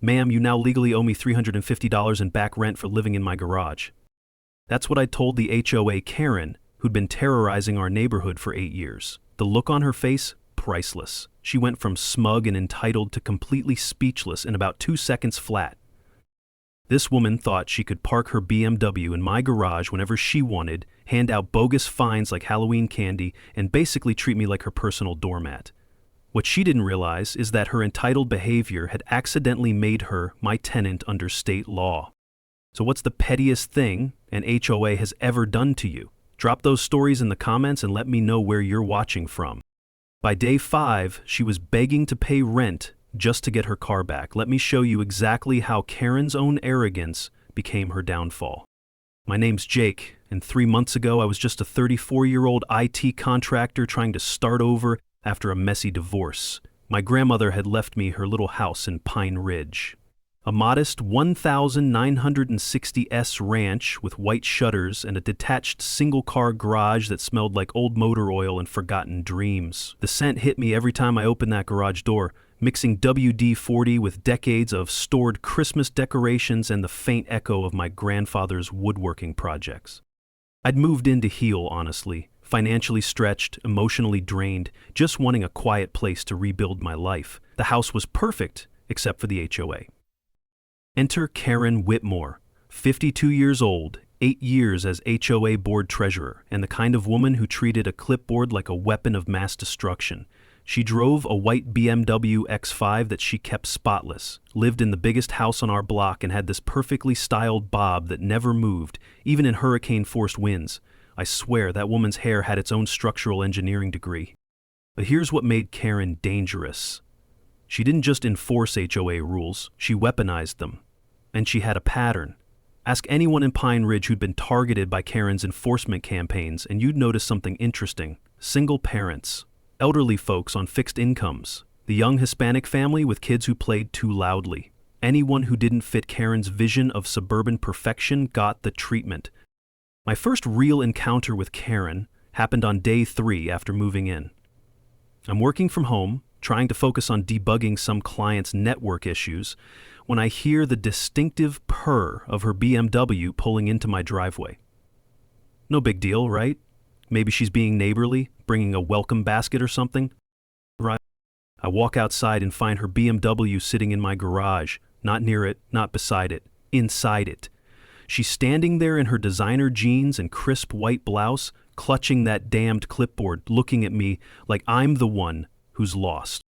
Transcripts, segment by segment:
Ma'am, you now legally owe me $350 in back rent for living in my garage. That's what I told the HOA Karen, who'd been terrorizing our neighborhood for 8 years. The look on her face, priceless. She went from smug and entitled to completely speechless in about 2 seconds flat. This woman thought she could park her BMW in my garage whenever she wanted, hand out bogus fines like Halloween candy, and basically treat me like her personal doormat. What she didn't realize is that her entitled behavior had accidentally made her my tenant under state law. So what's the pettiest thing an HOA has ever done to you? Drop those stories in the comments and let me know where you're watching from. By day 5, she was begging to pay rent just to get her car back. Let me show you exactly how Karen's own arrogance became her downfall. My name's Jake, and 3 months ago I was just a 34-year-old IT contractor trying to start over after a messy divorce. My grandmother had left me her little house in Pine Ridge. A modest 1,960s ranch with white shutters and a detached single-car garage that smelled like old motor oil and forgotten dreams. The scent hit me every time I opened that garage door, mixing WD-40 with decades of stored Christmas decorations and the faint echo of my grandfather's woodworking projects. I'd moved in to heal, honestly, financially stretched, emotionally drained, just wanting a quiet place to rebuild my life. The house was perfect, except for the HOA. Enter Karen Whitmore, 52 years old, 8 years as HOA board treasurer, and the kind of woman who treated a clipboard like a weapon of mass destruction. She drove a white BMW X5 that she kept spotless, lived in the biggest house on our block, and had this perfectly styled bob that never moved, even in hurricane-forced winds. I swear that woman's hair had its own structural engineering degree. But here's what made Karen dangerous. She didn't just enforce HOA rules, she weaponized them. And she had a pattern. Ask anyone in Pine Ridge who'd been targeted by Karen's enforcement campaigns, and you'd notice something interesting. Single parents, elderly folks on fixed incomes, the young Hispanic family with kids who played too loudly. Anyone who didn't fit Karen's vision of suburban perfection got the treatment. My first real encounter with Karen happened on day 3 after moving in. I'm working from home, trying to focus on debugging some client's network issues, when I hear the distinctive purr of her BMW pulling into my driveway. No big deal, right? Maybe she's being neighborly, bringing a welcome basket or something. Right? I walk outside and find her BMW sitting in my garage, not near it, not beside it, inside it. She's standing there in her designer jeans and crisp white blouse, clutching that damned clipboard, looking at me like I'm the one who's lost.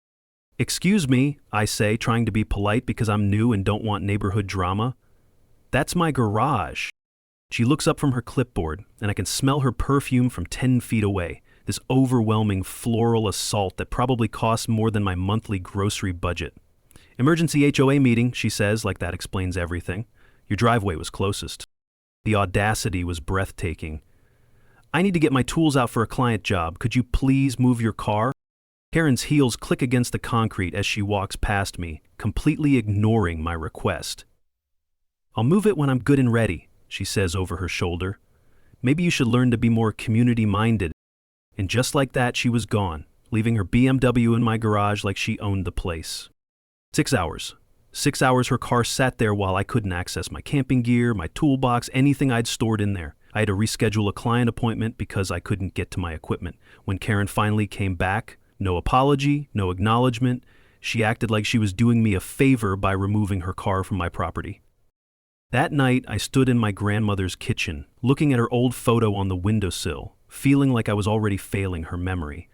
Excuse me, I say, trying to be polite because I'm new and don't want neighborhood drama. That's my garage. She looks up from her clipboard, and I can smell her perfume from 10 feet away, this overwhelming floral assault that probably costs more than my monthly grocery budget. Emergency HOA meeting, she says, like that explains everything. Your driveway was closest. The audacity was breathtaking. I need to get my tools out for a client job. Could you please move your car? Karen's heels click against the concrete as she walks past me, completely ignoring my request. I'll move it when I'm good and ready, she says over her shoulder. Maybe you should learn to be more community-minded. And just like that, she was gone, leaving her BMW in my garage like she owned the place. 6 hours. 6 hours her car sat there while I couldn't access my camping gear, my toolbox, anything I'd stored in there. I had to reschedule a client appointment because I couldn't get to my equipment. When Karen finally came back, no apology, no acknowledgement, she acted like she was doing me a favor by removing her car from my property. That night, I stood in my grandmother's kitchen, looking at her old photo on the windowsill, feeling like I was already failing her memory.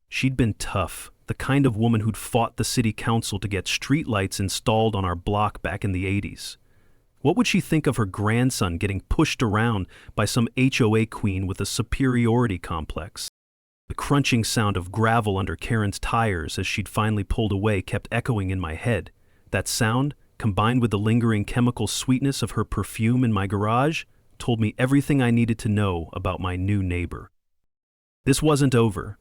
She'd been tough, the kind of woman who'd fought the city council to get streetlights installed on our block back in the 80s. What would she think of her grandson getting pushed around by some HOA queen with a superiority complex? The crunching sound of gravel under Karen's tires as she'd finally pulled away kept echoing in my head. That sound, combined with the lingering chemical sweetness of her perfume in my garage, told me everything I needed to know about my new neighbor. This wasn't over.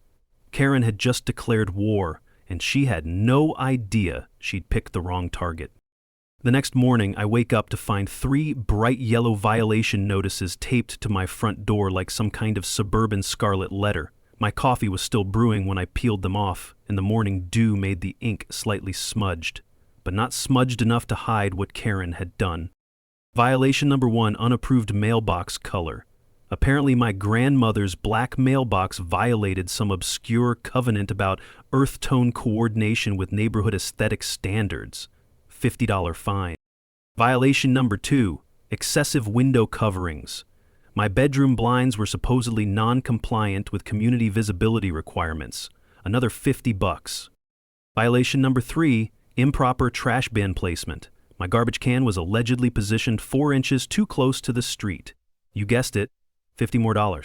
Karen had just declared war, and she had no idea she'd picked the wrong target. The next morning, I wake up to find 3 bright yellow violation notices taped to my front door like some kind of suburban scarlet letter. My coffee was still brewing when I peeled them off, and the morning dew made the ink slightly smudged. but not smudged enough to hide what Karen had done. Violation number 1, unapproved mailbox color. Apparently my grandmother's black mailbox violated some obscure covenant about earth tone coordination with neighborhood aesthetic standards. $50 fine. Violation number 2, excessive window coverings. My bedroom blinds were supposedly non-compliant with community visibility requirements. Another $50. Violation number 3, improper trash bin placement. My garbage can was allegedly positioned 4 inches too close to the street. You guessed it, $50 more.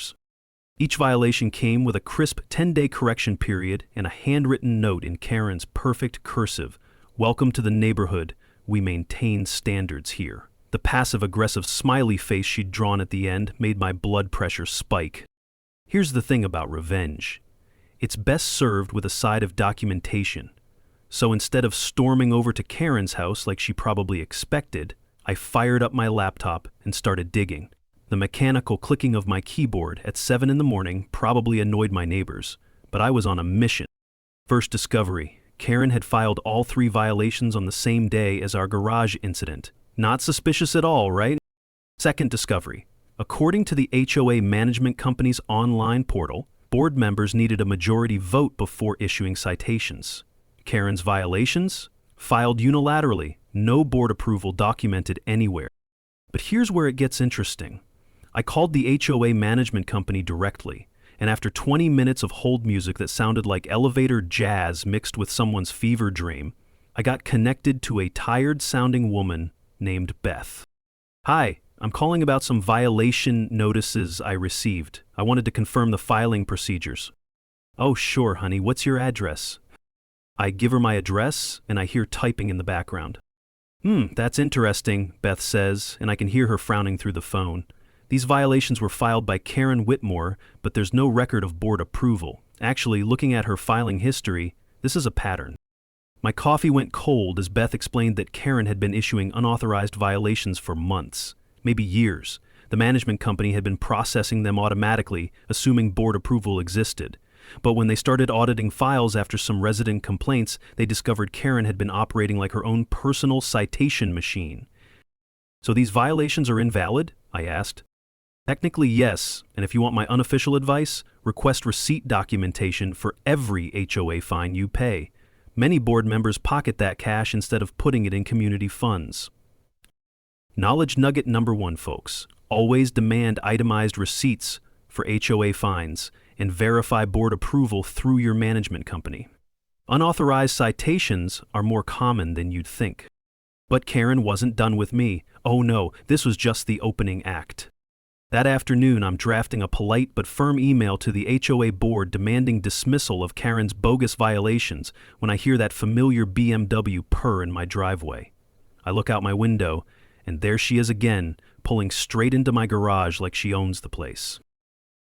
Each violation came with a crisp 10-day correction period and a handwritten note in Karen's perfect cursive. Welcome to the neighborhood. We maintain standards here. The passive-aggressive smiley face she'd drawn at the end made my blood pressure spike. Here's the thing about revenge. It's best served with a side of documentation. So instead of storming over to Karen's house like she probably expected, I fired up my laptop and started digging. The mechanical clicking of my keyboard at 7 in the morning probably annoyed my neighbors, but I was on a mission. First discovery. Karen had filed all 3 violations on the same day as our garage incident. Not suspicious at all, right? Second discovery. According to the HOA management company's online portal, board members needed a majority vote before issuing citations. Karen's violations? Filed unilaterally, no board approval documented anywhere. But here's where it gets interesting. I called the HOA management company directly, and after 20 minutes of hold music that sounded like elevator jazz mixed with someone's fever dream, I got connected to a tired-sounding woman named Beth. Hi, I'm calling about some violation notices I received. I wanted to confirm the filing procedures. Oh, sure, honey, what's your address? I give her my address, and I hear typing in the background. That's interesting, Beth says, and I can hear her frowning through the phone. These violations were filed by Karen Whitmore, but there's no record of board approval. Actually, looking at her filing history, this is a pattern. My coffee went cold as Beth explained that Karen had been issuing unauthorized violations for months, maybe years. The management company had been processing them automatically, assuming board approval existed. But when they started auditing files after some resident complaints, they discovered Karen had been operating like her own personal citation machine. So these violations are invalid? I asked. Technically, yes, and if you want my unofficial advice, request receipt documentation for every HOA fine you pay. Many board members pocket that cash instead of putting it in community funds. Knowledge nugget number 1, folks. Always demand itemized receipts for HOA fines and verify board approval through your management company. Unauthorized citations are more common than you'd think. But Karen wasn't done with me. Oh no, this was just the opening act. That afternoon, I'm drafting a polite but firm email to the HOA board demanding dismissal of Karen's bogus violations when I hear that familiar BMW purr in my driveway. I look out my window, and there she is again, pulling straight into my garage like she owns the place.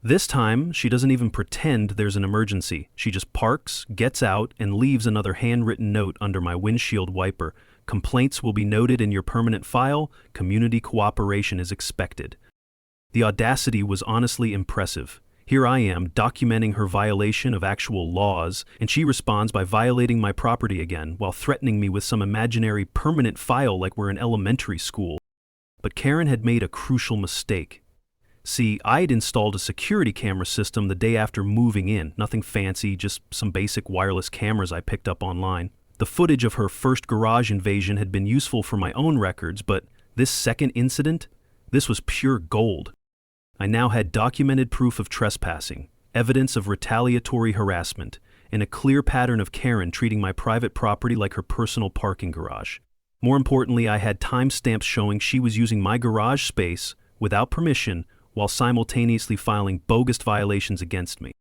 This time, she doesn't even pretend there's an emergency. She just parks, gets out, and leaves another handwritten note under my windshield wiper. Complaints will be noted in your permanent file. Community cooperation is expected. The audacity was honestly impressive. Here I am, documenting her violation of actual laws, and she responds by violating my property again, while threatening me with some imaginary permanent file like we're in elementary school. But Karen had made a crucial mistake. See, I'd installed a security camera system the day after moving in. Nothing fancy, just some basic wireless cameras I picked up online. The footage of her first garage invasion had been useful for my own records, but this second incident? This was pure gold. I now had documented proof of trespassing, evidence of retaliatory harassment, and a clear pattern of Karen treating my private property like her personal parking garage. More importantly, I had timestamps showing she was using my garage space without permission while simultaneously filing bogus violations against me.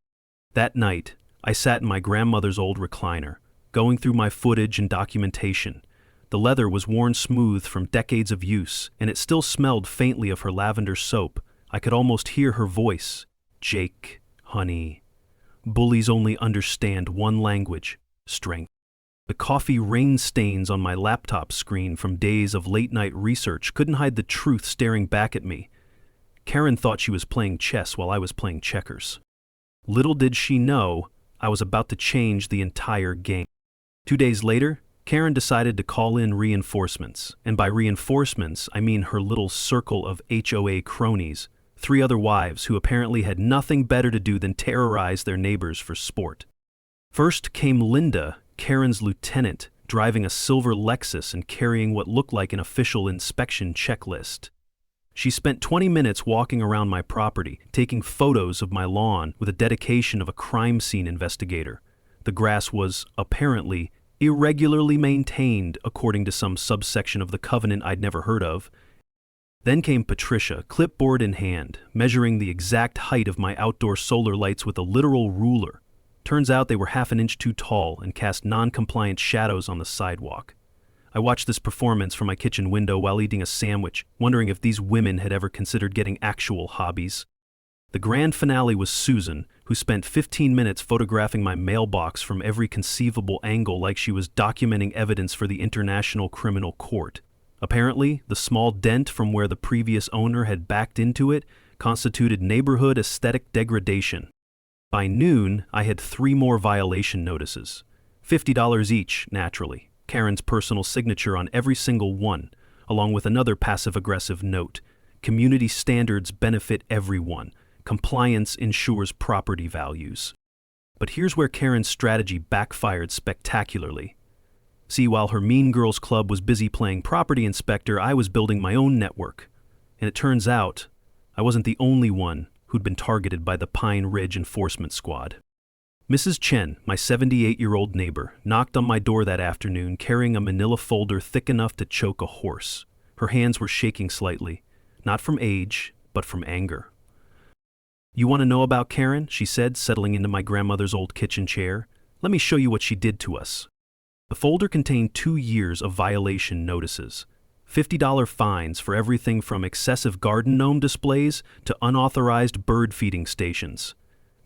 That night, I sat in my grandmother's old recliner, going through my footage and documentation. The leather was worn smooth from decades of use, and it still smelled faintly of her lavender soap. I could almost hear her voice. Jake, honey. Bullies only understand one language, strength. The coffee rain stains on my laptop screen from days of late-night research couldn't hide the truth staring back at me. Karen thought she was playing chess while I was playing checkers. Little did she know, I was about to change the entire game. 2 days later, Karen decided to call in reinforcements, and by reinforcements, I mean her little circle of HOA cronies, 3 other wives who apparently had nothing better to do than terrorize their neighbors for sport. First came Linda, Karen's lieutenant, driving a silver Lexus and carrying what looked like an official inspection checklist. She spent 20 minutes walking around my property, taking photos of my lawn with a dedication of a crime scene investigator. The grass was, apparently, irregularly maintained according to some subsection of the covenant I'd never heard of. Then came Patricia, clipboard in hand, measuring the exact height of my outdoor solar lights with a literal ruler. Turns out they were half an inch too tall and cast non-compliant shadows on the sidewalk. I watched this performance from my kitchen window while eating a sandwich, wondering if these women had ever considered getting actual hobbies. The grand finale was Susan, who spent 15 minutes photographing my mailbox from every conceivable angle like she was documenting evidence for the International Criminal Court. Apparently, the small dent from where the previous owner had backed into it constituted neighborhood aesthetic degradation. By noon, I had 3 more violation notices. $50 each, naturally. Karen's personal signature on every single one, along with another passive-aggressive note. Community standards benefit everyone. Compliance ensures property values. But here's where Karen's strategy backfired spectacularly. See, while her Mean Girls Club was busy playing property inspector, I was building my own network. And it turns out, I wasn't the only one who'd been targeted by the Pine Ridge Enforcement Squad. Mrs. Chen, my 78-year-old neighbor, knocked on my door that afternoon carrying a manila folder thick enough to choke a horse. Her hands were shaking slightly, not from age, but from anger. "You want to know about Karen?" she said, settling into my grandmother's old kitchen chair. "Let me show you what she did to us." The folder contained 2 years of violation notices, $50 fines for everything from excessive garden gnome displays to unauthorized bird feeding stations.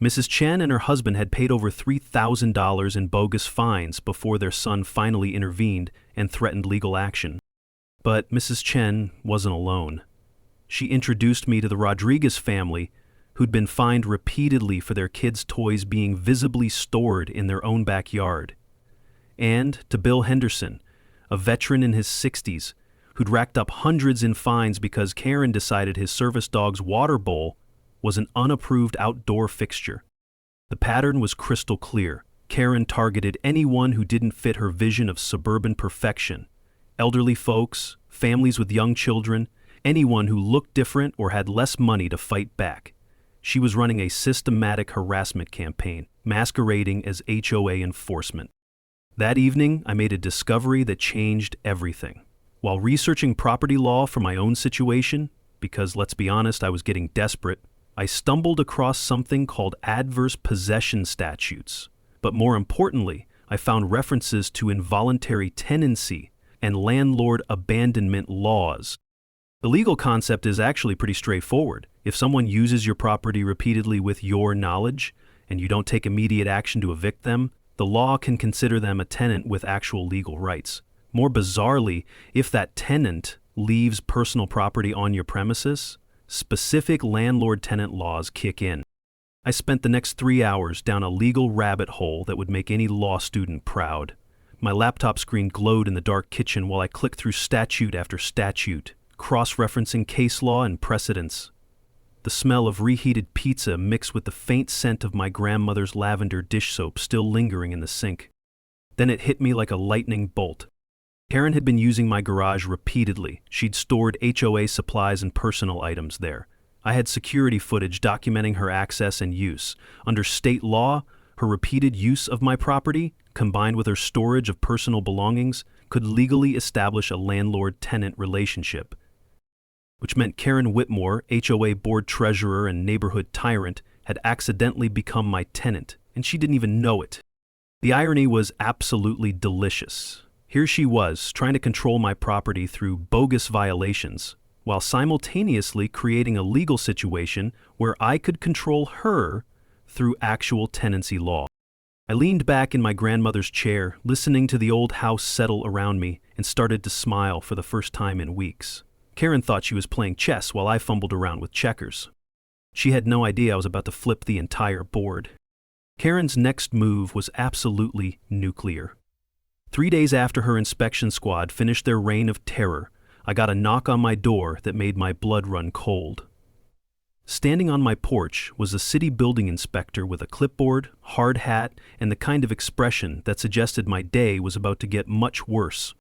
Mrs. Chen and her husband had paid over $3,000 in bogus fines before their son finally intervened and threatened legal action. But Mrs. Chen wasn't alone. She introduced me to the Rodriguez family, who'd been fined repeatedly for their kids' toys being visibly stored in their own backyard. And to Bill Henderson, a veteran in his 60s, who'd racked up hundreds in fines because Karen decided his service dog's water bowl was an unapproved outdoor fixture. The pattern was crystal clear. Karen targeted anyone who didn't fit her vision of suburban perfection. Elderly folks, families with young children, anyone who looked different or had less money to fight back. She was running a systematic harassment campaign, masquerading as HOA enforcement. That evening, I made a discovery that changed everything. While researching property law for my own situation, because let's be honest, I was getting desperate, I stumbled across something called adverse possession statutes. But more importantly, I found references to involuntary tenancy and landlord abandonment laws. The legal concept is actually pretty straightforward. If someone uses your property repeatedly with your knowledge, and you don't take immediate action to evict them, the law can consider them a tenant with actual legal rights. More bizarrely, if that tenant leaves personal property on your premises, specific landlord-tenant laws kick in. I spent the next 3 hours down a legal rabbit hole that would make any law student proud. My laptop screen glowed in the dark kitchen while I clicked through statute after statute, cross-referencing case law and precedents. The smell of reheated pizza mixed with the faint scent of my grandmother's lavender dish soap still lingering in the sink. Then it hit me like a lightning bolt. Karen had been using my garage repeatedly. She'd stored HOA supplies and personal items there. I had security footage documenting her access and use. Under state law, her repeated use of my property, combined with her storage of personal belongings, could legally establish a landlord-tenant relationship, which meant Karen Whitmore, HOA board treasurer and neighborhood tyrant, had accidentally become my tenant, and she didn't even know it. The irony was absolutely delicious. Here she was, trying to control my property through bogus violations, while simultaneously creating a legal situation where I could control her through actual tenancy law. I leaned back in my grandmother's chair, listening to the old house settle around me, and started to smile for the first time in weeks. Karen thought she was playing chess while I fumbled around with checkers. She had no idea I was about to flip the entire board. Karen's next move was absolutely nuclear. 3 days after her inspection squad finished their reign of terror, I got a knock on my door that made my blood run cold. Standing on my porch was a city building inspector with a clipboard, hard hat, and the kind of expression that suggested my day was about to get much worse.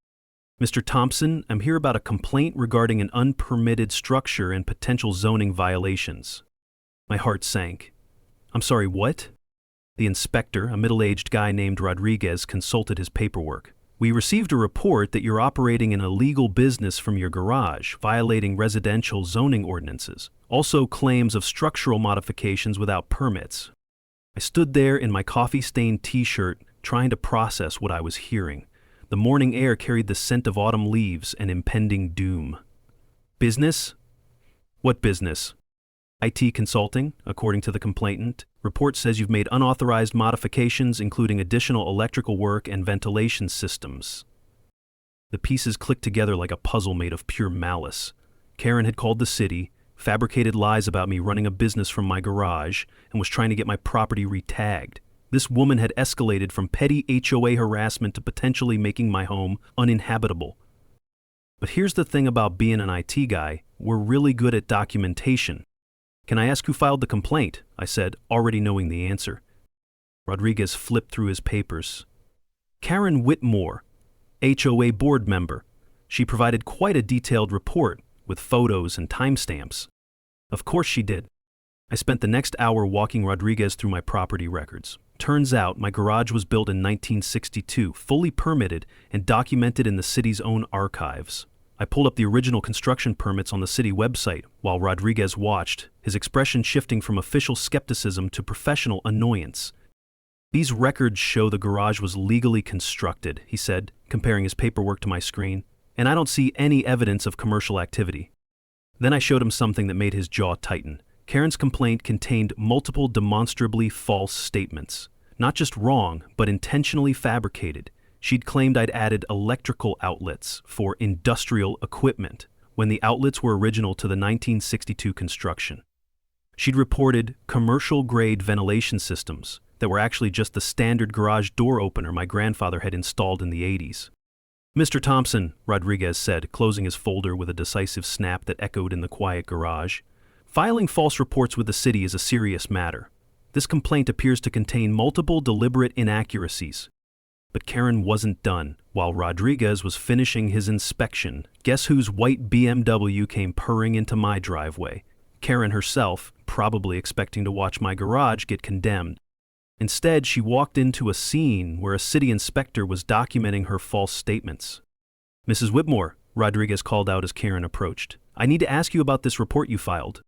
"Mr. Thompson, I'm here about a complaint regarding an unpermitted structure and potential zoning violations." My heart sank. "I'm sorry, what?" The inspector, a middle-aged guy named Rodriguez, consulted his paperwork. "We received a report that you're operating an illegal business from your garage, violating residential zoning ordinances. Also claims of structural modifications without permits." I stood there in my coffee-stained t-shirt, trying to process what I was hearing. The morning air carried the scent of autumn leaves and impending doom. "Business? What business?" "IT consulting, according to the complainant. Report says you've made unauthorized modifications, including additional electrical work and ventilation systems." The pieces clicked together like a puzzle made of pure malice. Karen had called the city, fabricated lies about me running a business from my garage, and was trying to get my property re-tagged. This woman had escalated from petty HOA harassment to potentially making my home uninhabitable. But here's the thing about being an IT guy, we're really good at documentation. "Can I ask who filed the complaint?" I said, already knowing the answer. Rodriguez flipped through his papers. "Karen Whitmore, HOA board member. She provided quite a detailed report with photos and timestamps." Of course she did. I spent the next hour walking Rodriguez through my property records. Turns out my garage was built in 1962, fully permitted and documented in the city's own archives. I pulled up the original construction permits on the city website while Rodriguez watched, his expression shifting from official skepticism to professional annoyance. "These records show the garage was legally constructed," he said, comparing his paperwork to my screen, "and I don't see any evidence of commercial activity." Then I showed him something that made his jaw tighten. Karen's complaint contained multiple demonstrably false statements. Not just wrong, but intentionally fabricated. She'd claimed I'd added electrical outlets for industrial equipment when the outlets were original to the 1962 construction. She'd reported commercial-grade ventilation systems that were actually just the standard garage door opener my grandfather had installed in the 80s. "Mr. Thompson," Rodriguez said, closing his folder with a decisive snap that echoed in the quiet garage, "filing false reports with the city is a serious matter. This complaint appears to contain multiple deliberate inaccuracies." But Karen wasn't done. While Rodriguez was finishing his inspection, guess whose white BMW came purring into my driveway? Karen herself, probably expecting to watch my garage get condemned. Instead, she walked into a scene where a city inspector was documenting her false statements. "Mrs. Whitmore," Rodriguez called out as Karen approached, "I need to ask you about this report you filed."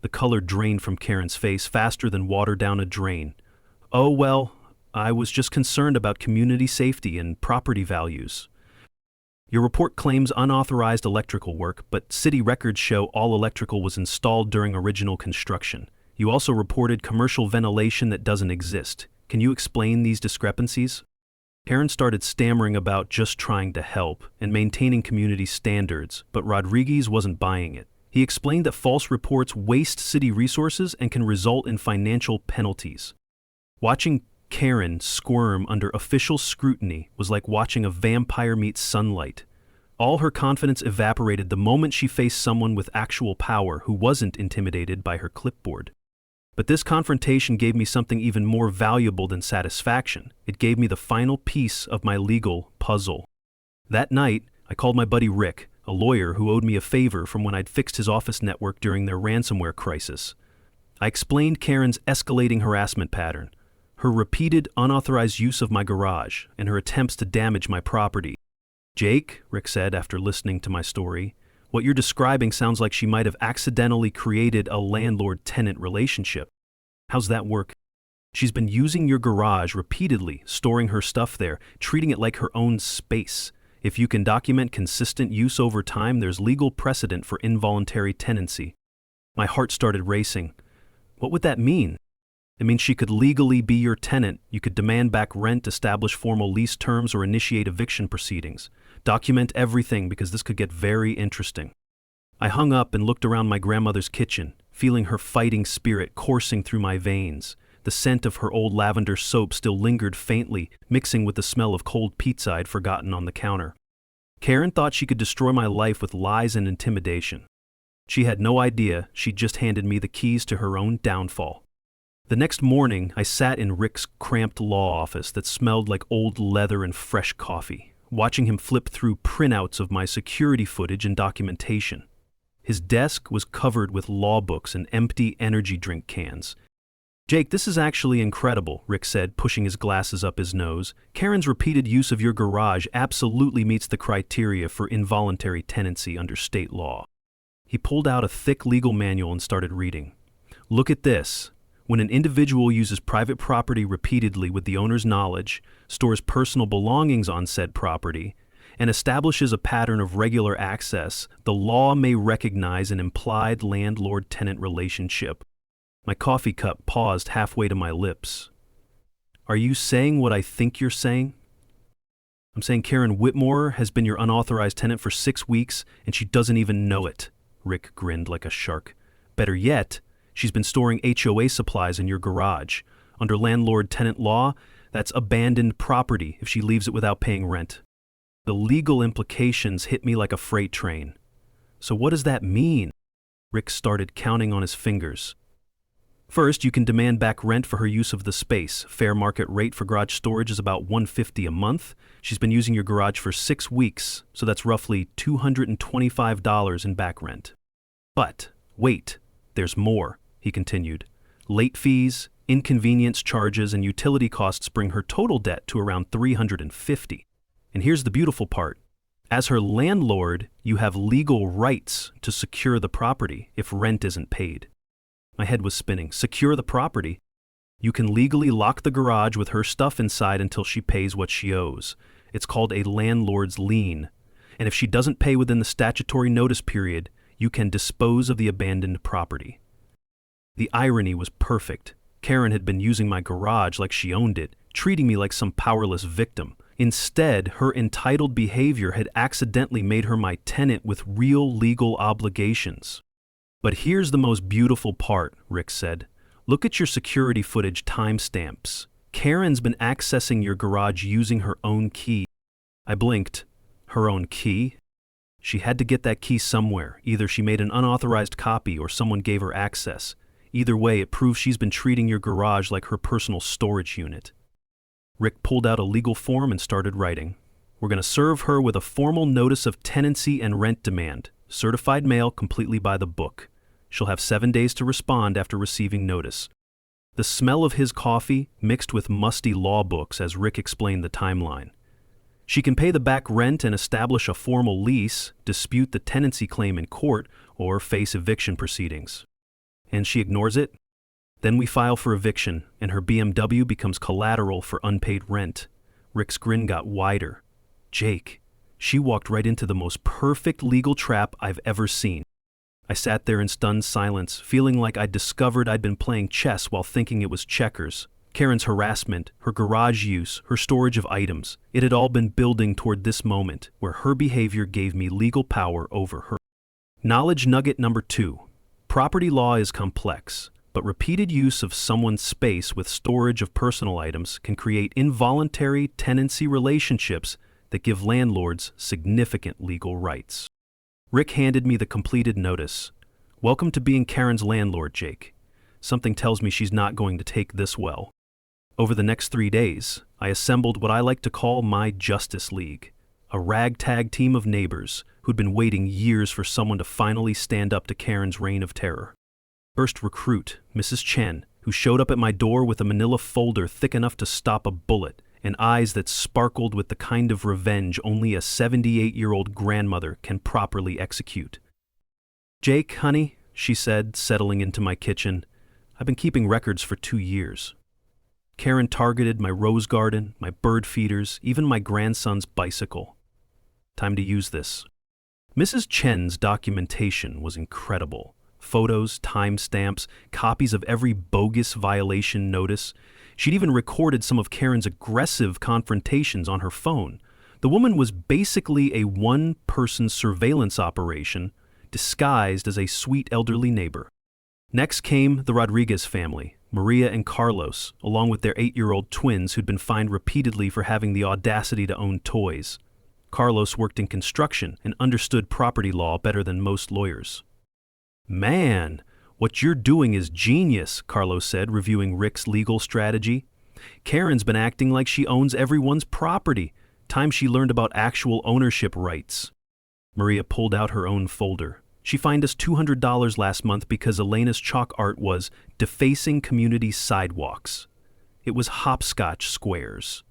The color drained from Karen's face faster than water down a drain. "Oh, well, I was just concerned about community safety and property values. Your report claims unauthorized electrical work, but city records show all electrical was installed during original construction. You also reported commercial ventilation that doesn't exist. Can you explain these discrepancies?" Karen started stammering about just trying to help and maintaining community standards, but Rodriguez wasn't buying it. He explained that false reports waste city resources and can result in financial penalties. Watching Karen squirm under official scrutiny was like watching a vampire meet sunlight. All her confidence evaporated the moment she faced someone with actual power who wasn't intimidated by her clipboard. But this confrontation gave me something even more valuable than satisfaction. It gave me the final piece of my legal puzzle. That night, I called my buddy Rick, a lawyer who owed me a favor from when I'd fixed his office network during their ransomware crisis. I explained Karen's escalating harassment pattern, her repeated unauthorized use of my garage, and her attempts to damage my property. "Jake," Rick said after listening to my story, "what you're describing sounds like she might have accidentally created a landlord-tenant relationship. How's that work?" "She's been using your garage repeatedly, storing her stuff there, treating it like her own space. If you can document consistent use over time, there's legal precedent for involuntary tenancy." My heart started racing. What would that mean? It means she could legally be your tenant, you could demand back rent, establish formal lease terms, or initiate eviction proceedings. Document everything because this could get very interesting. I hung up and looked around my grandmother's kitchen, feeling her fighting spirit coursing through my veins. The scent of her old lavender soap still lingered faintly, mixing with the smell of cold pizza I'd forgotten on the counter. Karen thought she could destroy my life with lies and intimidation. She had no idea she'd just handed me the keys to her own downfall. The next morning, I sat in Rick's cramped law office that smelled like old leather and fresh coffee, watching him flip through printouts of my security footage and documentation. His desk was covered with law books and empty energy drink cans. "Jake, this is actually incredible," Rick said, pushing his glasses up his nose. "Karen's repeated use of your garage absolutely meets the criteria for involuntary tenancy under state law." He pulled out a thick legal manual and started reading. "Look at this. When an individual uses private property repeatedly with the owner's knowledge, stores personal belongings on said property, and establishes a pattern of regular access, the law may recognize an implied landlord-tenant relationship." My coffee cup paused halfway to my lips. "Are you saying what I think you're saying?" "I'm saying Karen Whitmore has been your unauthorized tenant for 6 weeks, and she doesn't even know it." Rick grinned like a shark. "Better yet, she's been storing HOA supplies in your garage. Under landlord-tenant law, that's abandoned property if she leaves it without paying rent." The legal implications hit me like a freight train. "So what does that mean?" Rick started counting on his fingers. "First, you can demand back rent for her use of the space. Fair market rate for garage storage is about $150 a month. She's been using your garage for 6 weeks, so that's roughly $225 in back rent. But wait, there's more," he continued. "Late fees, inconvenience charges, and utility costs bring her total debt to around $350. And here's the beautiful part. As her landlord, you have legal rights to secure the property if rent isn't paid." My head was spinning. Secure the property? You can legally lock the garage with her stuff inside until she pays what she owes. It's called a landlord's lien. And if she doesn't pay within the statutory notice period, you can dispose of the abandoned property. The irony was perfect. Karen had been using my garage like she owned it, treating me like some powerless victim. Instead, her entitled behavior had accidentally made her my tenant with real legal obligations. "But here's the most beautiful part," Rick said. "Look at your security footage timestamps. Karen's been accessing your garage using her own key." I blinked. Her own key? She had to get that key somewhere. Either she made an unauthorized copy or someone gave her access. Either way, it proves she's been treating your garage like her personal storage unit. Rick pulled out a legal form and started writing. "We're going to serve her with a formal notice of tenancy and rent demand. Certified mail, completely by the book. She'll have 7 days to respond after receiving notice." The smell of his coffee mixed with musty law books as Rick explained the timeline. She can pay the back rent and establish a formal lease, dispute the tenancy claim in court, or face eviction proceedings. And she ignores it? Then we file for eviction, and her BMW becomes collateral for unpaid rent. Rick's grin got wider. "Jake, she walked right into the most perfect legal trap I've ever seen." I sat there in stunned silence, feeling like I'd discovered I'd been playing chess while thinking it was checkers. Karen's harassment, her garage use, her storage of items, it had all been building toward this moment where her behavior gave me legal power over her. Knowledge nugget number 2. Property law is complex, but repeated use of someone's space with storage of personal items can create involuntary tenancy relationships that give landlords significant legal rights. Rick handed me the completed notice. "Welcome to being Karen's landlord, Jake. Something tells me she's not going to take this well." Over the next 3 days, I assembled what I like to call my Justice League, a ragtag team of neighbors who'd been waiting years for someone to finally stand up to Karen's reign of terror. First recruit, Mrs. Chen, who showed up at my door with a manila folder thick enough to stop a bullet, and eyes that sparkled with the kind of revenge only a 78-year-old grandmother can properly execute. "Jake, honey," she said, settling into my kitchen, "I've been keeping records for 2 years. Karen targeted my rose garden, my bird feeders, even my grandson's bicycle. Time to use this." Mrs. Chen's documentation was incredible. Photos, timestamps, copies of every bogus violation notice. She'd even recorded some of Karen's aggressive confrontations on her phone. The woman was basically a one-person surveillance operation disguised as a sweet elderly neighbor. Next came the Rodriguez family, Maria and Carlos, along with their 8-year-old twins who'd been fined repeatedly for having the audacity to own toys. Carlos worked in construction and understood property law better than most lawyers. "Man, what you're doing is genius," Carlos said, reviewing Rick's legal strategy. "Karen's been acting like she owns everyone's property. Time she learned about actual ownership rights." Maria pulled out her own folder. She fined us $200 last month because Elena's chalk art was defacing community sidewalks. It was hopscotch squares.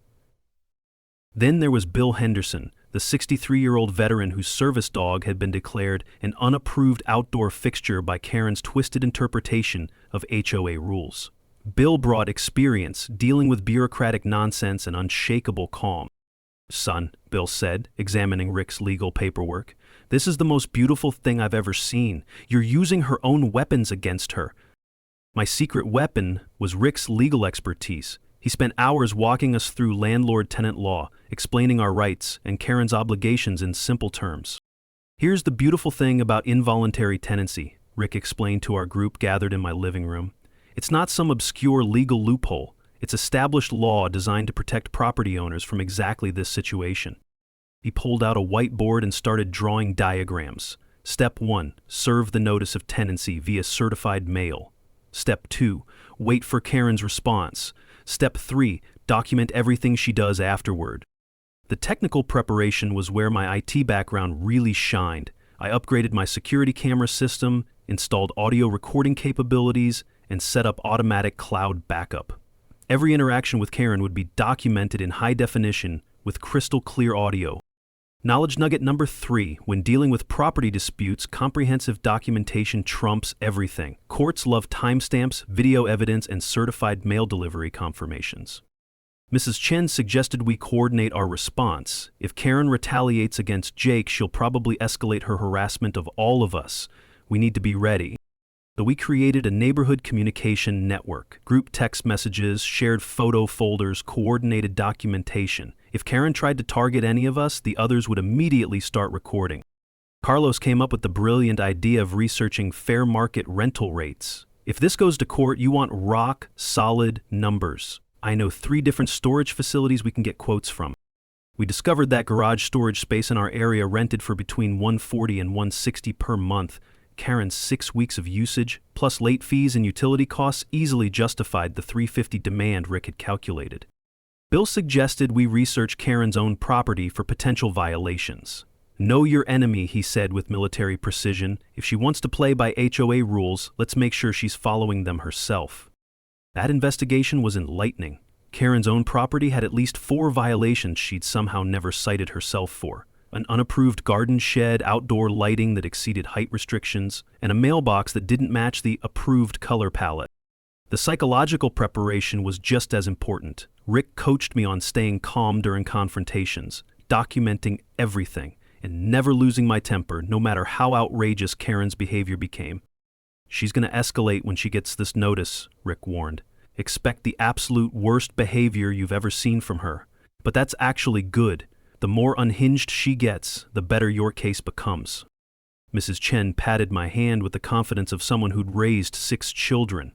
Then there was Bill Henderson, the 63-year-old veteran whose service dog had been declared an unapproved outdoor fixture by Karen's twisted interpretation of HOA rules. Bill brought experience dealing with bureaucratic nonsense and unshakable calm. "Son," Bill said, examining Rick's legal paperwork, "this is the most beautiful thing I've ever seen. You're using her own weapons against her." My secret weapon was Rick's legal expertise. He spent hours walking us through landlord-tenant law, explaining our rights and Karen's obligations in simple terms. "Here's the beautiful thing about involuntary tenancy," Rick explained to our group gathered in my living room. "It's not some obscure legal loophole. It's established law designed to protect property owners from exactly this situation." He pulled out a whiteboard and started drawing diagrams. Step 1, serve the notice of tenancy via certified mail. Step 2, wait for Karen's response. Step 3, document everything she does afterward. The technical preparation was where my IT background really shined. I upgraded my security camera system, installed audio recording capabilities, and set up automatic cloud backup. Every interaction with Karen would be documented in high definition with crystal clear audio. Knowledge nugget number 3, when dealing with property disputes, comprehensive documentation trumps everything. Courts love timestamps, video evidence, and certified mail delivery confirmations. Mrs. Chen suggested we coordinate our response. If Karen retaliates against Jake, she'll probably escalate her harassment of all of us. We need to be ready. So we created a neighborhood communication network, group text messages, shared photo folders, coordinated documentation. If Karen tried to target any of us, the others would immediately start recording. Carlos came up with the brilliant idea of researching fair market rental rates. If this goes to court, you want rock solid numbers. I know 3 different storage facilities we can get quotes from. We discovered that garage storage space in our area rented for between $140 and $160 per month. Karen's 6 weeks of usage, plus late fees and utility costs, easily justified the $350 demand Rick had calculated. Bill suggested we research Karen's own property for potential violations. "Know your enemy," he said with military precision. "If she wants to play by HOA rules, let's make sure she's following them herself." That investigation was enlightening. Karen's own property had at least 4 violations she'd somehow never cited herself for. An unapproved garden shed, outdoor lighting that exceeded height restrictions, and a mailbox that didn't match the approved color palette. The psychological preparation was just as important. Rick coached me on staying calm during confrontations, documenting everything, and never losing my temper, no matter how outrageous Karen's behavior became. "She's going to escalate when she gets this notice," Rick warned. "Expect the absolute worst behavior you've ever seen from her. But that's actually good. The more unhinged she gets, the better your case becomes." Mrs. Chen patted my hand with the confidence of someone who'd raised 6 children.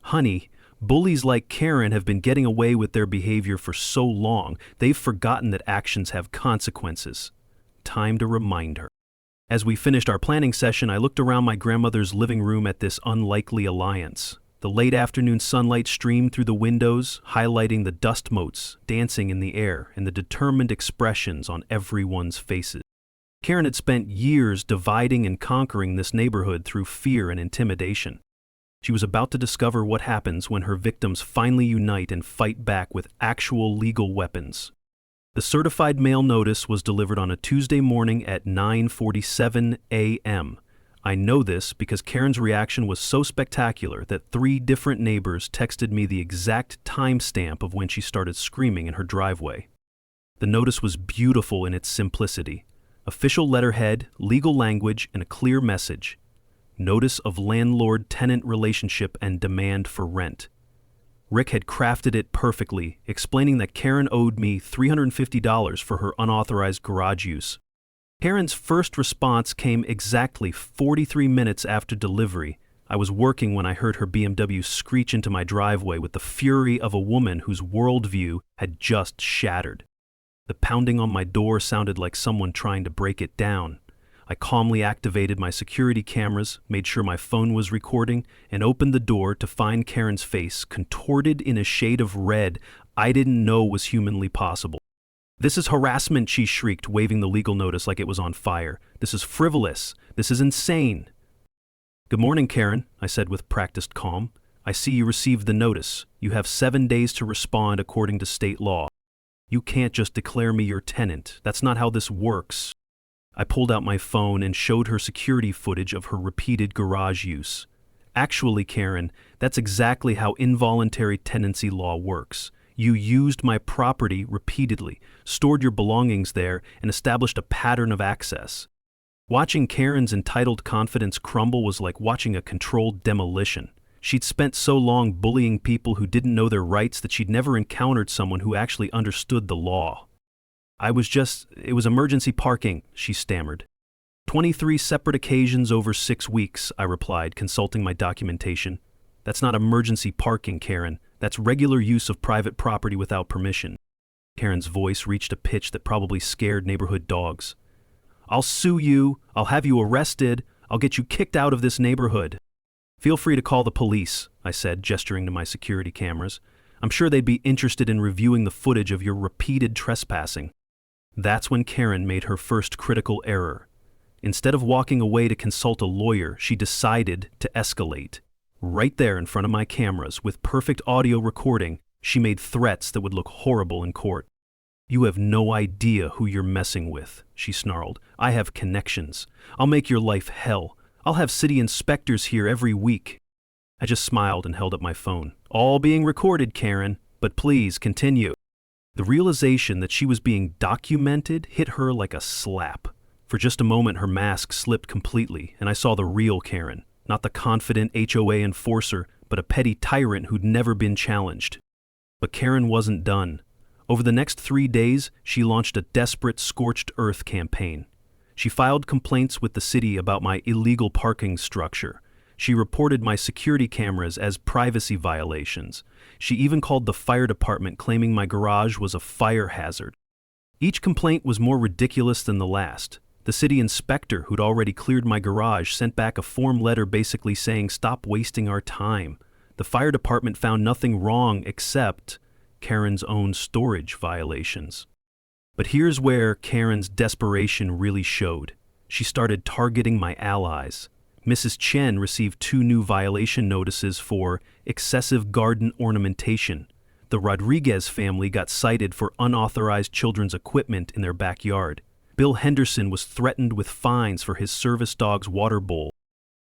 "Honey, bullies like Karen have been getting away with their behavior for so long, they've forgotten that actions have consequences. Time to remind her." As we finished our planning session, I looked around my grandmother's living room at this unlikely alliance. The late afternoon sunlight streamed through the windows, highlighting the dust motes dancing in the air and the determined expressions on everyone's faces. Karen had spent years dividing and conquering this neighborhood through fear and intimidation. She was about to discover what happens when her victims finally unite and fight back with actual legal weapons. The certified mail notice was delivered on a Tuesday morning at 9:47 a.m. I know this because Karen's reaction was so spectacular that 3 different neighbors texted me the exact timestamp of when she started screaming in her driveway. The notice was beautiful in its simplicity. Official letterhead, legal language, and a clear message. Notice of landlord-tenant relationship and demand for rent. Rick had crafted it perfectly, explaining that Karen owed me $350 for her unauthorized garage use. Karen's first response came exactly 43 minutes after delivery, I was working when I heard her BMW screech into my driveway with the fury of a woman whose worldview had just shattered. The pounding on my door sounded like someone trying to break it down. I calmly activated my security cameras, made sure my phone was recording, and opened the door to find Karen's face contorted in a shade of red I didn't know was humanly possible. "This is harassment," she shrieked, waving the legal notice like it was on fire. "This is frivolous. This is insane." "Good morning, Karen," I said with practiced calm. "I see you received the notice. You have 7 days to respond according to state law. You can't just declare me your tenant. That's not how this works." I pulled out my phone and showed her security footage of her repeated garage use. "Actually, Karen, that's exactly how involuntary tenancy law works. You used my property repeatedly, stored your belongings there, and established a pattern of access." Watching Karen's entitled confidence crumble was like watching a controlled demolition. She'd spent so long bullying people who didn't know their rights that she'd never encountered someone who actually understood the law. It was emergency parking," she stammered. 23 separate occasions over 6 weeks, I replied, consulting my documentation. "That's not emergency parking, Karen. That's regular use of private property without permission." Karen's voice reached a pitch that probably scared neighborhood dogs. "I'll sue you. I'll have you arrested. I'll get you kicked out of this neighborhood." "Feel free to call the police," I said, gesturing to my security cameras. "I'm sure they'd be interested in reviewing the footage of your repeated trespassing." That's when Karen made her first critical error. Instead of walking away to consult a lawyer, she decided to escalate. Right there in front of my cameras, with perfect audio recording, she made threats that would look horrible in court. "You have no idea who you're messing with," she snarled. "I have connections. I'll make your life hell. I'll have city inspectors here every week." I just smiled and held up my phone. "All being recorded, Karen, but please continue." The realization that she was being documented hit her like a slap. For just a moment, her mask slipped completely, and I saw the real Karen, not the confident HOA enforcer, but a petty tyrant who'd never been challenged. But Karen wasn't done. Over the next 3 days, she launched a desperate scorched earth campaign. She filed complaints with the city about my illegal parking structure. She reported my security cameras as privacy violations. She even called the fire department, claiming my garage was a fire hazard. Each complaint was more ridiculous than the last. The city inspector, who'd already cleared my garage, sent back a form letter basically saying, "Stop wasting our time." The fire department found nothing wrong except Karen's own storage violations. But here's where Karen's desperation really showed. She started targeting my allies. Mrs. Chen received 2 new violation notices for excessive garden ornamentation. The Rodriguez family got cited for unauthorized children's equipment in their backyard. Bill Henderson was threatened with fines for his service dog's water bowl.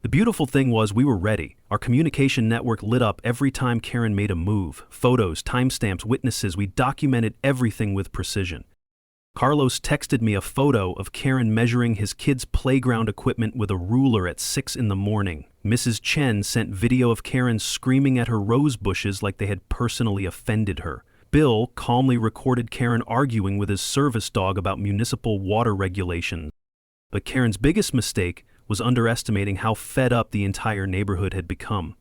The beautiful thing was we were ready. Our communication network lit up every time Karen made a move. Photos, timestamps, witnesses, we documented everything with precision. Carlos texted me a photo of Karen measuring his kids' playground equipment with a ruler at 6 in the morning. Mrs. Chen sent video of Karen screaming at her rose bushes like they had personally offended her. Bill calmly recorded Karen arguing with his service dog about municipal water regulations. But Karen's biggest mistake was underestimating how fed up the entire neighborhood had become.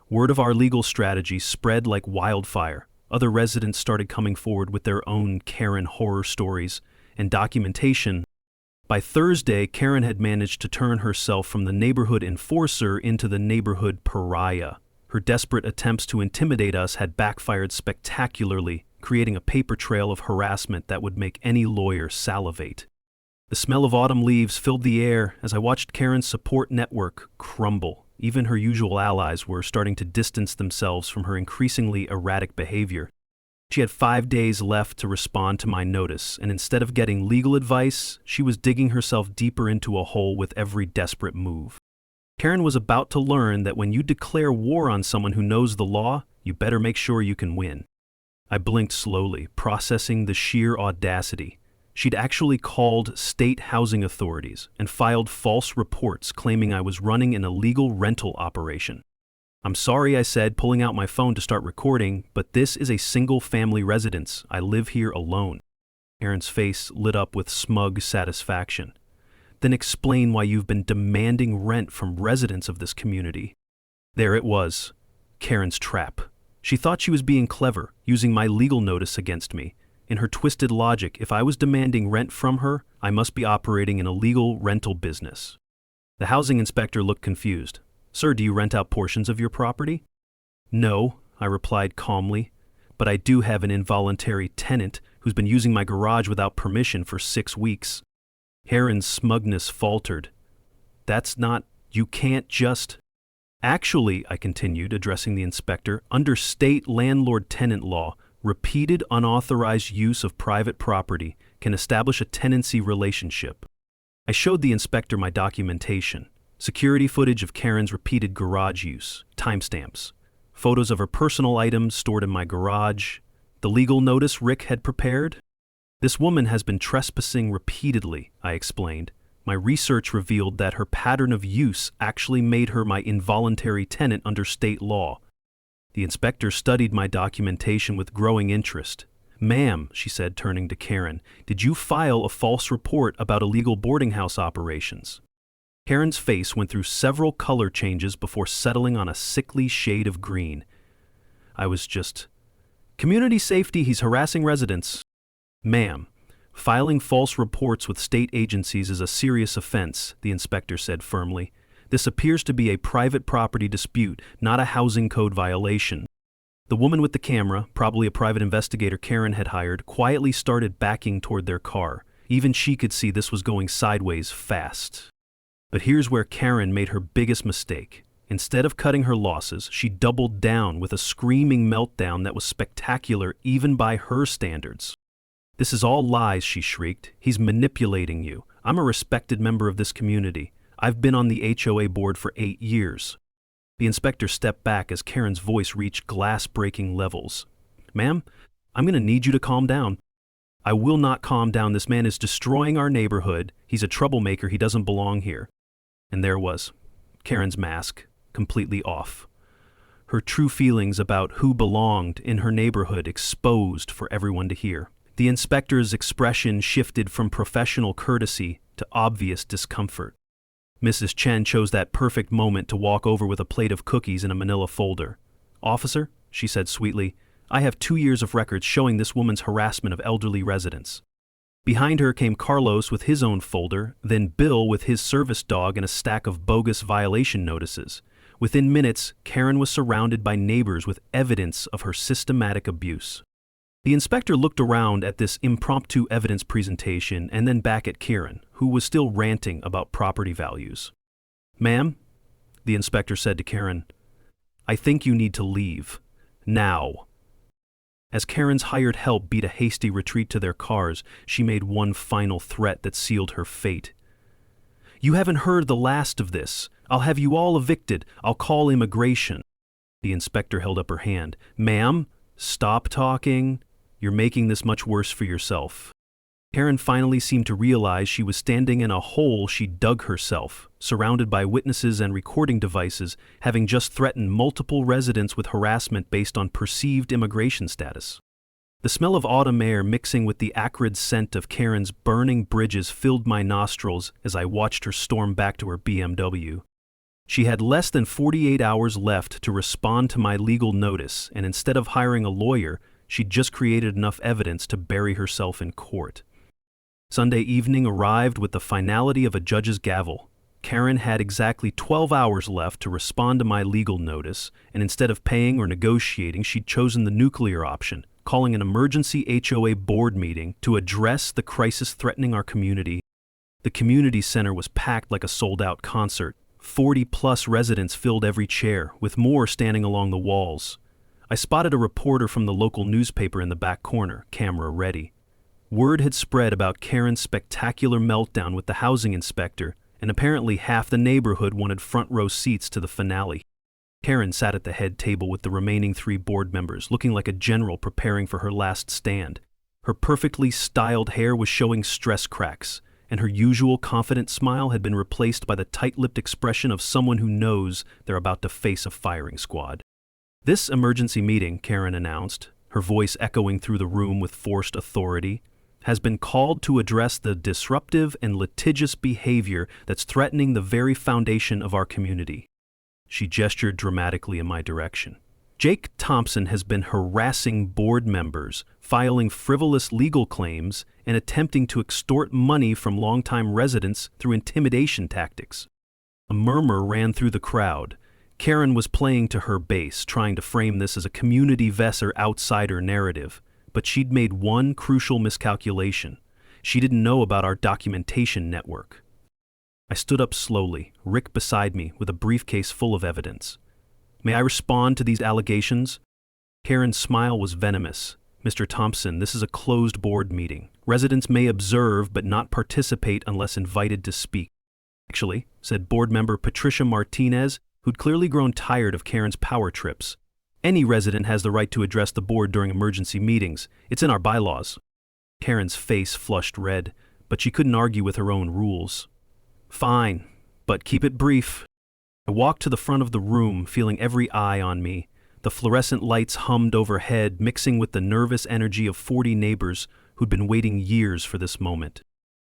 Word of our legal strategy spread like wildfire. Other residents started coming forward with their own Karen horror stories and documentation. By Thursday, Karen had managed to turn herself from the neighborhood enforcer into the neighborhood pariah. Her desperate attempts to intimidate us had backfired spectacularly, creating a paper trail of harassment that would make any lawyer salivate. The smell of autumn leaves filled the air as I watched Karen's support network crumble. Even her usual allies were starting to distance themselves from her increasingly erratic behavior. She had 5 days left to respond to my notice, and instead of getting legal advice, she was digging herself deeper into a hole with every desperate move. Karen was about to learn that when you declare war on someone who knows the law, you better make sure you can win. I blinked slowly, processing the sheer audacity. She'd actually called state housing authorities and filed false reports claiming I was running an illegal rental operation. "I'm sorry," I said, pulling out my phone to start recording, "but this is a single-family residence. I live here alone." Karen's face lit up with smug satisfaction. Then explain why you've been demanding rent from residents of this community. There it was, Karen's trap. She thought she was being clever, using my legal notice against me. In her twisted logic, if I was demanding rent from her, I must be operating an illegal rental business. The housing inspector looked confused. Sir, do you rent out portions of your property? No, I replied calmly, but I do have an involuntary tenant who's been using my garage without permission for 6 weeks. Karen's smugness faltered. You can't just... Actually, I continued, addressing the inspector, under state landlord-tenant law, repeated unauthorized use of private property can establish a tenancy relationship. I showed the inspector my documentation, security footage of Karen's repeated garage use, timestamps, photos of her personal items stored in my garage, the legal notice Rick had prepared. This woman has been trespassing repeatedly, I explained. My research revealed that her pattern of use actually made her my involuntary tenant under state law. The inspector studied my documentation with growing interest. Ma'am, she said, turning to Karen, did you file a false report about illegal boarding house operations? Karen's face went through several color changes before settling on a sickly shade of green. Community safety, he's harassing residents. Ma'am, filing false reports with state agencies is a serious offense, the inspector said firmly. This appears to be a private property dispute, not a housing code violation. The woman with the camera, probably a private investigator Karen had hired, quietly started backing toward their car. Even she could see this was going sideways fast. But here's where Karen made her biggest mistake. Instead of cutting her losses, she doubled down with a screaming meltdown that was spectacular even by her standards. This is all lies, she shrieked. He's manipulating you. I'm a respected member of this community. I've been on the HOA board for 8 years. The inspector stepped back as Karen's voice reached glass-breaking levels. Ma'am, I'm going to need you to calm down. I will not calm down. This man is destroying our neighborhood. He's a troublemaker. He doesn't belong here. And there was Karen's mask, completely off. Her true feelings about who belonged in her neighborhood exposed for everyone to hear. The inspector's expression shifted from professional courtesy to obvious discomfort. Mrs. Chen chose that perfect moment to walk over with a plate of cookies in a manila folder. Officer, she said sweetly, I have 2 years of records showing this woman's harassment of elderly residents. Behind her came Carlos with his own folder, then Bill with his service dog and a stack of bogus violation notices. Within minutes, Karen was surrounded by neighbors with evidence of her systematic abuse. The inspector looked around at this impromptu evidence presentation and then back at Karen, who was still ranting about property values. Ma'am, the inspector said to Karen, I think you need to leave. Now. As Karen's hired help beat a hasty retreat to their cars, she made one final threat that sealed her fate. You haven't heard the last of this. I'll have you all evicted. I'll call immigration. The inspector held up her hand. Ma'am, stop talking. You're making this much worse for yourself. Karen finally seemed to realize she was standing in a hole she dug herself, surrounded by witnesses and recording devices, having just threatened multiple residents with harassment based on perceived immigration status. The smell of autumn air mixing with the acrid scent of Karen's burning bridges filled my nostrils as I watched her storm back to her BMW. She had less than 48 hours left to respond to my legal notice, and instead of hiring a lawyer, she'd just created enough evidence to bury herself in court. Sunday evening arrived with the finality of a judge's gavel. Karen had exactly 12 hours left to respond to my legal notice, and instead of paying or negotiating, she'd chosen the nuclear option, calling an emergency HOA board meeting to address the crisis threatening our community. The community center was packed like a sold-out concert. 40-plus residents filled every chair, with more standing along the walls. I spotted a reporter from the local newspaper in the back corner, camera ready. Word had spread about Karen's spectacular meltdown with the housing inspector, and apparently half the neighborhood wanted front-row seats to the finale. Karen sat at the head table with the remaining 3 board members, looking like a general preparing for her last stand. Her perfectly styled hair was showing stress cracks, and her usual confident smile had been replaced by the tight-lipped expression of someone who knows they're about to face a firing squad. This emergency meeting, Karen announced, her voice echoing through the room with forced authority, has been called to address the disruptive and litigious behavior that's threatening the very foundation of our community. She gestured dramatically in my direction. Jake Thompson has been harassing board members, filing frivolous legal claims, and attempting to extort money from longtime residents through intimidation tactics. A murmur ran through the crowd. Karen was playing to her base, trying to frame this as a community versus outsider narrative. But she'd made one crucial miscalculation. She didn't know about our documentation network. I stood up slowly, Rick beside me, with a briefcase full of evidence. May I respond to these allegations? Karen's smile was venomous. Mr. Thompson, this is a closed board meeting. Residents may observe but not participate unless invited to speak. Actually, said board member Patricia Martinez, who'd clearly grown tired of Karen's power trips. Any resident has the right to address the board during emergency meetings. It's in our bylaws. Karen's face flushed red, but she couldn't argue with her own rules. Fine, but keep it brief. I walked to the front of the room, feeling every eye on me. The fluorescent lights hummed overhead, mixing with the nervous energy of 40 neighbors who'd been waiting years for this moment.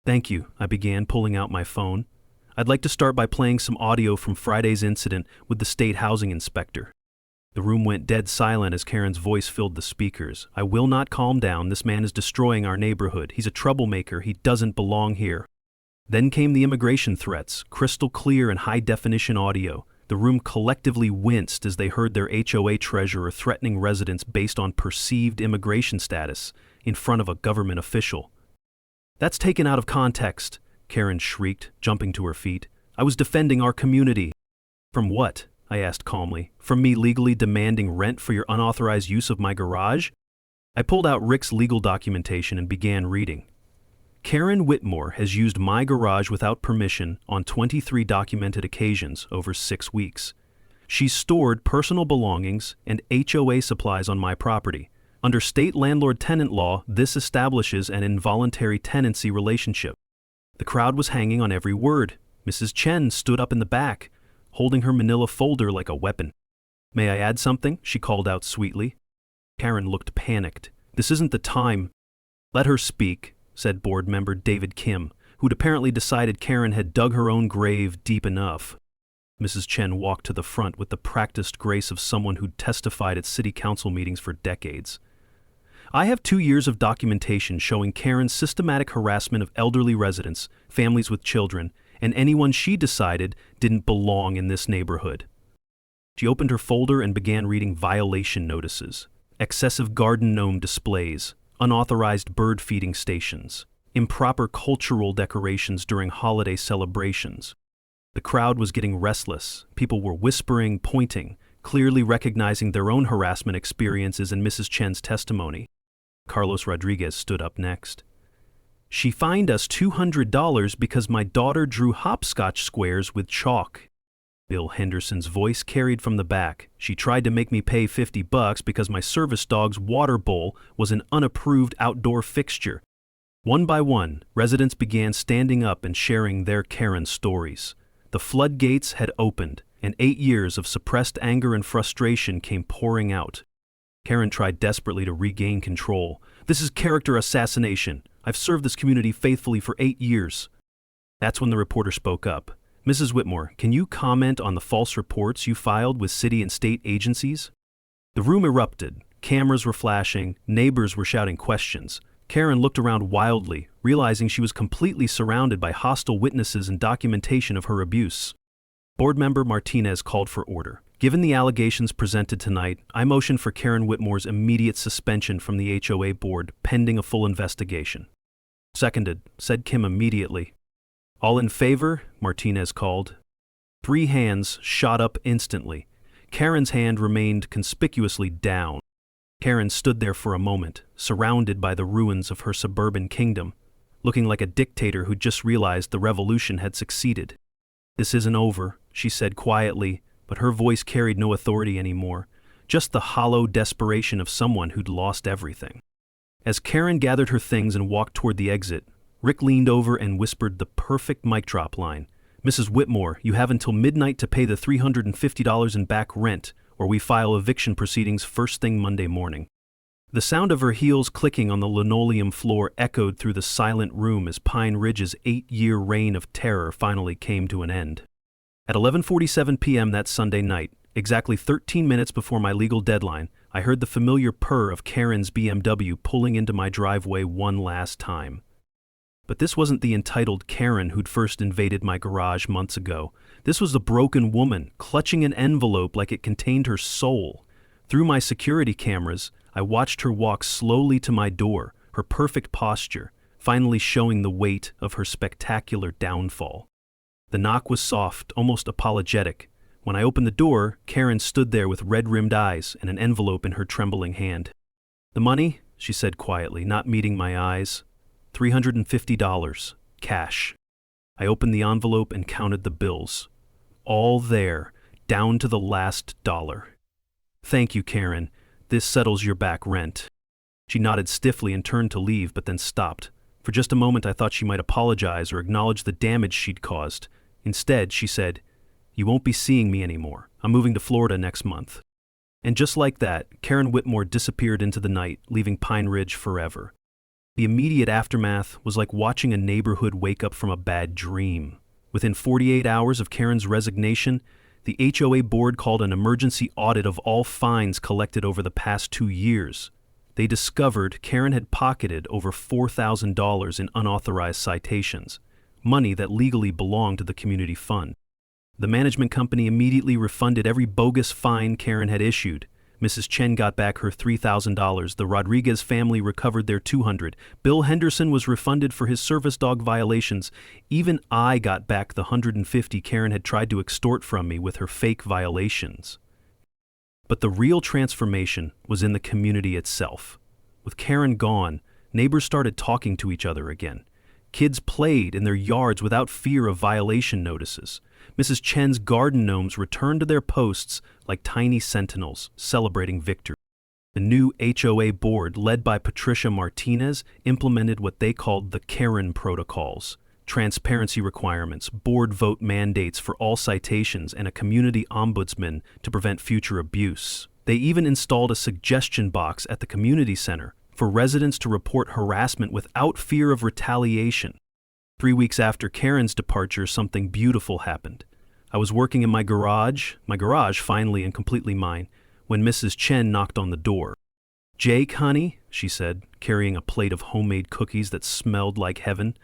Thank you, I began, pulling out my phone. I'd like to start by playing some audio from Friday's incident with the state housing inspector. The room went dead silent as Karen's voice filled the speakers. I will not calm down. This man is destroying our neighborhood. He's a troublemaker. He doesn't belong here. Then came the immigration threats, crystal clear and high-definition audio. The room collectively winced as they heard their HOA treasurer threatening residents based on perceived immigration status in front of a government official. That's taken out of context, Karen shrieked, jumping to her feet. I was defending our community. From what? I asked calmly. From me legally demanding rent for your unauthorized use of my garage? I pulled out Rick's legal documentation and began reading. Karen Whitmore has used my garage without permission on 23 documented occasions over 6 weeks. She's stored personal belongings and HOA supplies on my property. Under state landlord-tenant law, this establishes an involuntary tenancy relationship. The crowd was hanging on every word. Mrs. Chen stood up in the back, holding her manila folder like a weapon. May I add something? She called out sweetly. Karen looked panicked. This isn't the time. Let her speak, said board member David Kim, who'd apparently decided Karen had dug her own grave deep enough. Mrs. Chen walked to the front with the practiced grace of someone who'd testified at city council meetings for decades. I have 2 years of documentation showing Karen's systematic harassment of elderly residents, families with children, and anyone she decided didn't belong in this neighborhood. She opened her folder and began reading violation notices, excessive garden gnome displays, unauthorized bird feeding stations, improper cultural decorations during holiday celebrations. The crowd was getting restless. People were whispering, pointing, clearly recognizing their own harassment experiences in Mrs. Chen's testimony. Carlos Rodriguez stood up next. She fined us $200 because my daughter drew hopscotch squares with chalk. Bill Henderson's voice carried from the back. She tried to make me pay $50 because my service dog's water bowl was an unapproved outdoor fixture. One by one, residents began standing up and sharing their Karen stories. The floodgates had opened, and 8 years of suppressed anger and frustration came pouring out. Karen tried desperately to regain control. This is character assassination. I've served this community faithfully for 8 years. That's when the reporter spoke up. Mrs. Whitmore, can you comment on the false reports you filed with city and state agencies? The room erupted. Cameras were flashing. Neighbors were shouting questions. Karen looked around wildly, realizing she was completely surrounded by hostile witnesses and documentation of her abuse. Board member Martinez called for order. Given the allegations presented tonight, I motion for Karen Whitmore's immediate suspension from the HOA board, pending a full investigation. Seconded, said Kim immediately. All in favor? Martinez called. 3 hands shot up instantly. Karen's hand remained conspicuously down. Karen stood there for a moment, surrounded by the ruins of her suburban kingdom, looking like a dictator who just realized the revolution had succeeded. This isn't over, she said quietly, but her voice carried no authority anymore, just the hollow desperation of someone who'd lost everything. As Karen gathered her things and walked toward the exit, Rick leaned over and whispered the perfect mic drop line. Mrs. Whitmore, you have until midnight to pay the $350 in back rent, or we file eviction proceedings first thing Monday morning. The sound of her heels clicking on the linoleum floor echoed through the silent room as Pine Ridge's 8-year reign of terror finally came to an end. At 11:47 p.m. that Sunday night, exactly 13 minutes before my legal deadline, I heard the familiar purr of Karen's BMW pulling into my driveway one last time. But this wasn't the entitled Karen who'd first invaded my garage months ago. This was the broken woman, clutching an envelope like it contained her soul. Through my security cameras, I watched her walk slowly to my door, her perfect posture, finally showing the weight of her spectacular downfall. The knock was soft, almost apologetic. When I opened the door, Karen stood there with red-rimmed eyes and an envelope in her trembling hand. "The money?" she said quietly, not meeting my eyes. $350, cash. I opened the envelope and counted the bills. All there, down to the last dollar. "Thank you, Karen. This settles your back rent." She nodded stiffly and turned to leave, but then stopped. For just a moment I thought she might apologize or acknowledge the damage she'd caused. Instead, she said, "You won't be seeing me anymore. I'm moving to Florida next month." And just like that, Karen Whitmore disappeared into the night, leaving Pine Ridge forever. The immediate aftermath was like watching a neighborhood wake up from a bad dream. Within 48 hours of Karen's resignation, the HOA board called an emergency audit of all fines collected over the past 2 years. They discovered Karen had pocketed over $4,000 in unauthorized citations, money that legally belonged to the community fund. The management company immediately refunded every bogus fine Karen had issued. Mrs. Chen got back her $3,000. The Rodriguez family recovered their $200. Bill Henderson was refunded for his service dog violations. Even I got back the $150 Karen had tried to extort from me with her fake violations. But the real transformation was in the community itself. With Karen gone, neighbors started talking to each other again. Kids played in their yards without fear of violation notices. Mrs. Chen's garden gnomes returned to their posts like tiny sentinels, celebrating victory. The new HOA board, led by Patricia Martinez, implemented what they called the Karen protocols: transparency requirements, board vote mandates for all citations, and a community ombudsman to prevent future abuse. They even installed a suggestion box at the community center for residents to report harassment without fear of retaliation. 3 weeks after Karen's departure, something beautiful happened. I was working in my garage finally and completely mine, when Mrs. Chen knocked on the door. "Jake, honey," she said, carrying a plate of homemade cookies that smelled like heaven,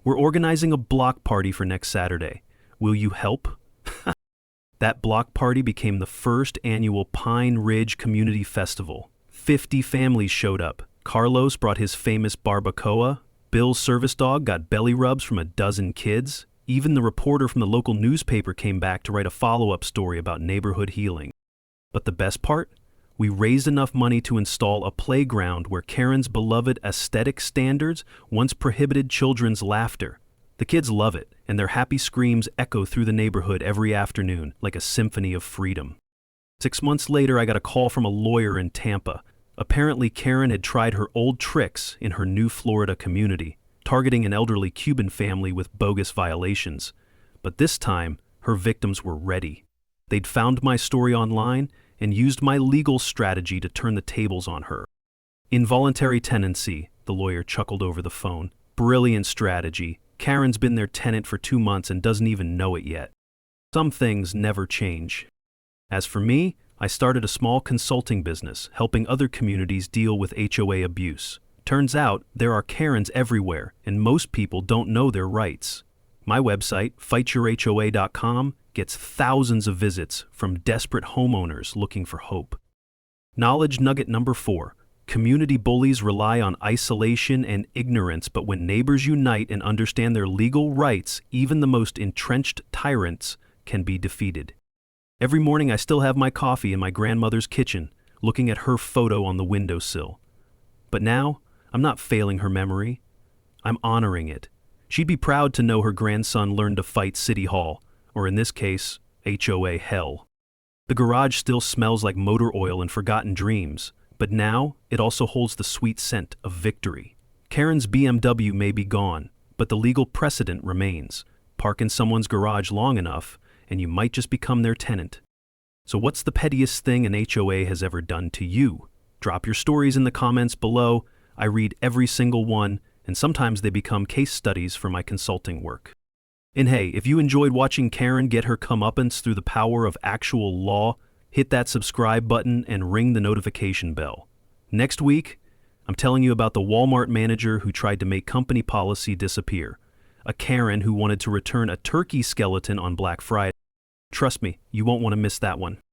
"we're organizing a block party for next Saturday. Will you help?" That block party became the first annual Pine Ridge Community Festival. 50 families showed up. Carlos brought his famous barbacoa. Bill's service dog got belly rubs from a dozen kids. Even the reporter from the local newspaper came back to write a follow-up story about neighborhood healing. But the best part? We raised enough money to install a playground where Karen's beloved aesthetic standards once prohibited children's laughter. The kids love it, and their happy screams echo through the neighborhood every afternoon like a symphony of freedom. 6 months later, I got a call from a lawyer in Tampa. Apparently, Karen had tried her old tricks in her new Florida community, targeting an elderly Cuban family with bogus violations. But this time, her victims were ready. They'd found my story online and used my legal strategy to turn the tables on her. "Involuntary tenancy," the lawyer chuckled over the phone. "Brilliant strategy. Karen's been their tenant for 2 months and doesn't even know it yet." Some things never change. As for me, I started a small consulting business, helping other communities deal with HOA abuse. Turns out, there are Karens everywhere, and most people don't know their rights. My website, fightyourhoa.com, gets thousands of visits from desperate homeowners looking for hope. Knowledge nugget number 4. Community bullies rely on isolation and ignorance, but when neighbors unite and understand their legal rights, even the most entrenched tyrants can be defeated. Every morning I still have my coffee in my grandmother's kitchen, looking at her photo on the windowsill. But now, I'm not failing her memory. I'm honoring it. She'd be proud to know her grandson learned to fight City Hall, or in this case, HOA hell. The garage still smells like motor oil and forgotten dreams, but now it also holds the sweet scent of victory. Karen's BMW may be gone, but the legal precedent remains. Park in someone's garage long enough, and you might just become their tenant. So what's the pettiest thing an HOA has ever done to you? Drop your stories in the comments below. I read every single one, and sometimes they become case studies for my consulting work. And hey, if you enjoyed watching Karen get her comeuppance through the power of actual law, hit that subscribe button and ring the notification bell. Next week, I'm telling you about the Walmart manager who tried to make company policy disappear, a Karen who wanted to return a turkey skeleton on Black Friday. Trust me, you won't want to miss that one.